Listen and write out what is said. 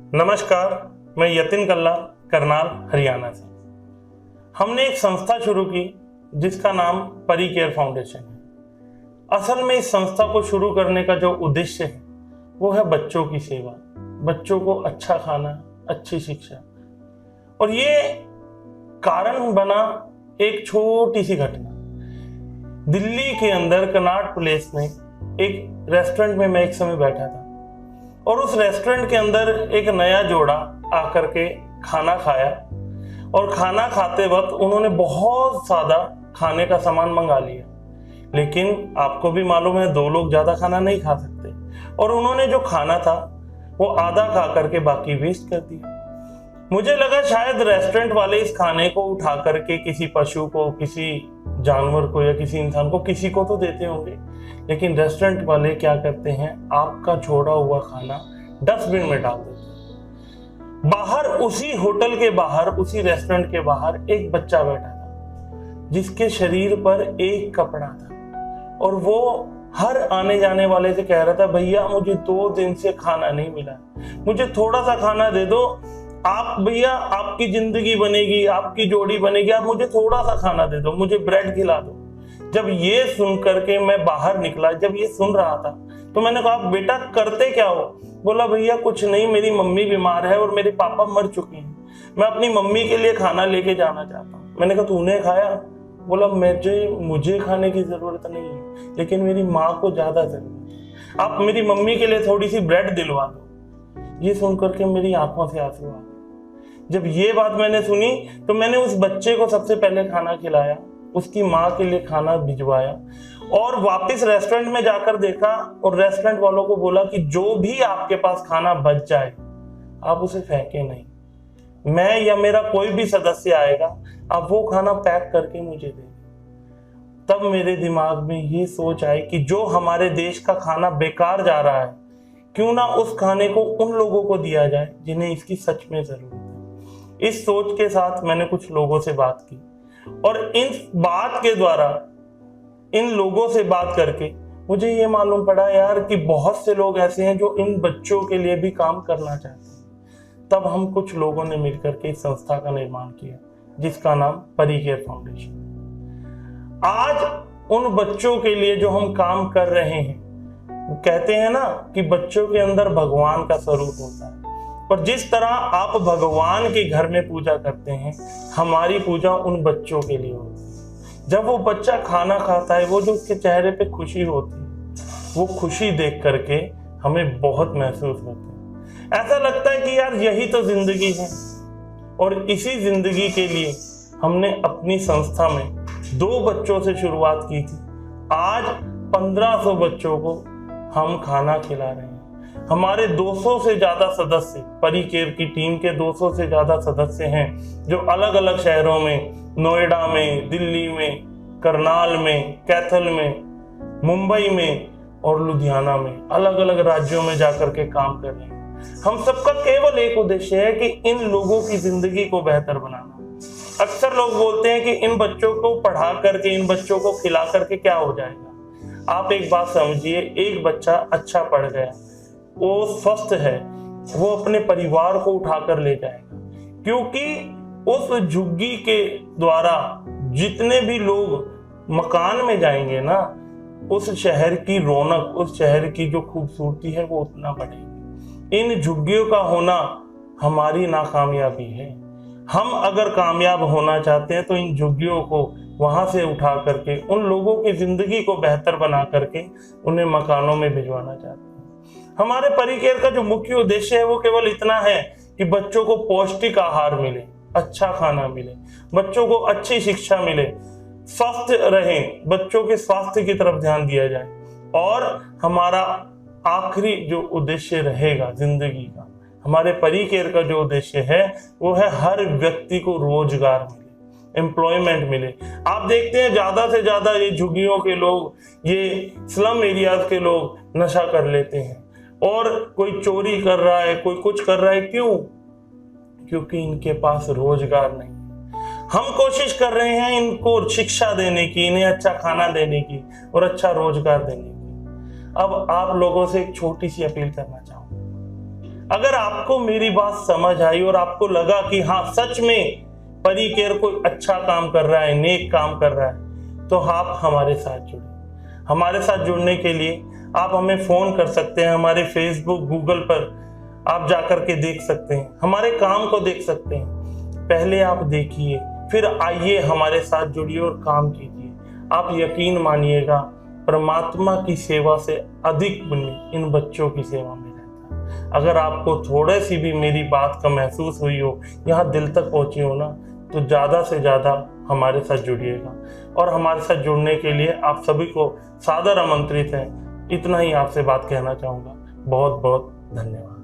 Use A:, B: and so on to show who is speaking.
A: नमस्कार, मैं यतिन कल्ला, करनाल, हरियाणा से। हमने एक संस्था शुरू की जिसका नाम परी केयर फाउंडेशन है। असल में इस संस्था को शुरू करने का जो उद्देश्य है वो है बच्चों की सेवा, बच्चों को अच्छा खाना, अच्छी शिक्षा। और ये कारण बना एक छोटी सी घटना। दिल्ली के अंदर कनॉट प्लेस में एक रेस्टोरेंट में मैं एक समय बैठा था और उस रेस्टोरेंट के अंदर एक नया जोड़ा आकर के खाना खाया और खाना खाते वक्त उन्होंने बहुत सादा खाने का सामान मंगा लिया। लेकिन आपको भी मालूम है 2 लोग ज्यादा खाना नहीं खा सकते और उन्होंने जो खाना था वो आधा खा करके बाकी वेस्ट कर दिया। मुझे लगा शायद रेस्टोरेंट वाले इस खाने को उठा करके किसी पशु को, किसी जानवर को या किसी इंसान को, किसी को तो देते होंगे। लेकिन रेस्टोरेंट वाले क्या करते हैं, आपका छोड़ा हुआ खाना डस्टबिन में डाल देते हैं। बाहर उसी होटल के बाहर, उसी रेस्टोरेंट के बाहर एक बच्चा बैठा था जिसके शरीर पर एक कपड़ा था और वो हर आने जाने वाले से कह रहा था, भैया मुझे 2 दिन से खाना नहीं मिला, मुझे थोड़ा सा खाना दे दो, आप भैया आपकी जिंदगी बनेगी, आपकी जोड़ी बनेगी, आप मुझे थोड़ा सा खाना दे दो, मुझे ब्रेड खिला दो। जब ये सुन करके मैं बाहर निकला, जब ये सुन रहा था तो मैंने कहा, बेटा करते क्या हो? बोला, भैया कुछ नहीं, मेरी मम्मी बीमार है और मेरे पापा मर चुके हैं, मैं अपनी मम्मी के लिए खाना लेके जाना चाहता हूँ। मैंने कहा, तूने खाया? बोला, मुझे खाने की जरूरत नहीं है, लेकिन मेरी माँ को ज्यादा जरूरत है, आप मेरी मम्मी के लिए थोड़ी सी ब्रेड दिलवा दो। ये सुन करके मेरी आंखों से आंसू आ गए। जब ये बात मैंने सुनी तो मैंने उस बच्चे को सबसे पहले खाना खिलाया, उसकी माँ के लिए खाना भिजवाया और वापस रेस्टोरेंट में जाकर देखा और रेस्टोरेंट वालों को बोला कि जो भी आपके पास खाना बच जाए आप उसे फेंके नहीं, मैं या मेरा कोई भी सदस्य आएगा, आप वो खाना पैक करके मुझे दे। तब मेरे दिमाग में ये सोच आई कि जो हमारे देश का खाना बेकार जा रहा है, क्यों ना उस खाने को उन लोगों को दिया जाए जिन्हें इसकी सच में जरूरत है। इस सोच के साथ मैंने कुछ लोगों से बात की और इन लोगों से बात करके मुझे ये मालूम पड़ा यार कि बहुत से लोग ऐसे हैं जो इन बच्चों के लिए भी काम करना चाहते हैं। तब हम कुछ लोगों ने मिलकर के इस संस्था का निर्माण किया जिसका नाम परी केयर फाउंडेशन। आज उन बच्चों के लिए जो हम काम कर रहे हैं, कहते हैं ना कि बच्चों के अंदर भगवान का स्वरूप होता है, और जिस तरह आप भगवान के घर में पूजा करते हैं, हमारी पूजा उन बच्चों के लिए होती है। जब वो बच्चा खाना खाता है, वो जो उसके चेहरे पे खुशी होती है, वो खुशी देख करके हमें बहुत महसूस होता है। ऐसा लगता है कि यार यही तो जिंदगी है। और इसी जिंदगी के लिए हमने अपनी संस्था में 2 बच्चों से शुरुआत की थी। आज 1500 बच्चों को हम खाना खिला रहे हैं। हमारे 200 से ज्यादा सदस्य, परी केयर की टीम के 200 से ज्यादा सदस्य हैं जो अलग अलग शहरों में, नोएडा में, दिल्ली में, करनाल में, कैथल में, मुंबई में और लुधियाना में, अलग अलग राज्यों में जाकर के काम कर रहे हैं। हम सबका केवल एक उद्देश्य है कि इन लोगों की जिंदगी को बेहतर बनाना। अक्सर लोग बोलते हैं कि इन बच्चों को पढ़ा करके, इन बच्चों को खिला करके क्या हो जाएगा। आप एक बात समझिए, एक बच्चा अच्छा पढ़ गया, वो स्वस्थ है, वो अपने परिवार को उठाकर ले जाएगा, क्योंकि उस झुग्गी के द्वारा जितने भी लोग मकान में जाएंगे ना, उस शहर की रौनक, उस शहर की जो खूबसूरती है वो उतना बढ़ेगी। इन झुग्गियों का होना हमारी नाकामयाबी है। हम अगर कामयाब होना चाहते हैं तो इन झुग्गियों को वहां से उठा करके उन लोगों की जिंदगी को बेहतर बना करके उन्हें मकानों में भिजवाना चाहते हैं। हमारे परी केयर का जो मुख्य उद्देश्य है वो केवल इतना है कि बच्चों को पौष्टिक आहार मिले, अच्छा खाना मिले, बच्चों को अच्छी शिक्षा मिले, स्वस्थ रहें, बच्चों के स्वास्थ्य की तरफ ध्यान दिया जाए। और हमारा आखिरी जो उद्देश्य रहेगा जिंदगी का, हमारे परी केयर का जो उद्देश्य है वो है हर व्यक्ति को रोजगार मिले, एम्प्लॉयमेंट मिले। आप देखते हैं ज्यादा से ज्यादा ये झुग्गियों के लोग, ये स्लम एरियाज के लोग नशा कर लेते हैं और कोई चोरी कर रहा है, कोई कुछ कर रहा है। क्यों? क्योंकि इनके पास रोजगार नहीं। हम कोशिश कर रहे हैं इनको शिक्षा देने की, इन्हें अच्छा खाना देने की और अच्छा रोजगार देने की। अब आप लोगों से एक छोटी सी अपील करना चाहूंगा। अगर आपको मेरी बात समझ आई और आपको लगा कि हाँ सच में परी केयर कोई अच्छा काम कर रहा है, नेक काम कर रहा है, तो आप हमारे साथ जुड़े। हमारे साथ जुड़ने के लिए आप हमें फोन कर सकते हैं, हमारे फेसबुक गूगल पर आप जाकर के देख सकते हैं, हमारे काम को देख सकते हैं। पहले आप देखिए, फिर आइए हमारे साथ जुड़िए और काम कीजिए। आप यकीन मानिएगा, परमात्मा की सेवा से अधिक पुण्य इन बच्चों की सेवा में रहता है। अगर आपको थोड़े सी भी मेरी बात का महसूस हुई हो, यहाँ दिल तक पहुंची हो ना, तो ज़्यादा से ज़्यादा हमारे साथ जुड़िएगा। और हमारे साथ जुड़ने के लिए आप सभी को सादर आमंत्रित हैं। इतना ही आपसे बात कहना चाहूँगा। बहुत बहुत धन्यवाद।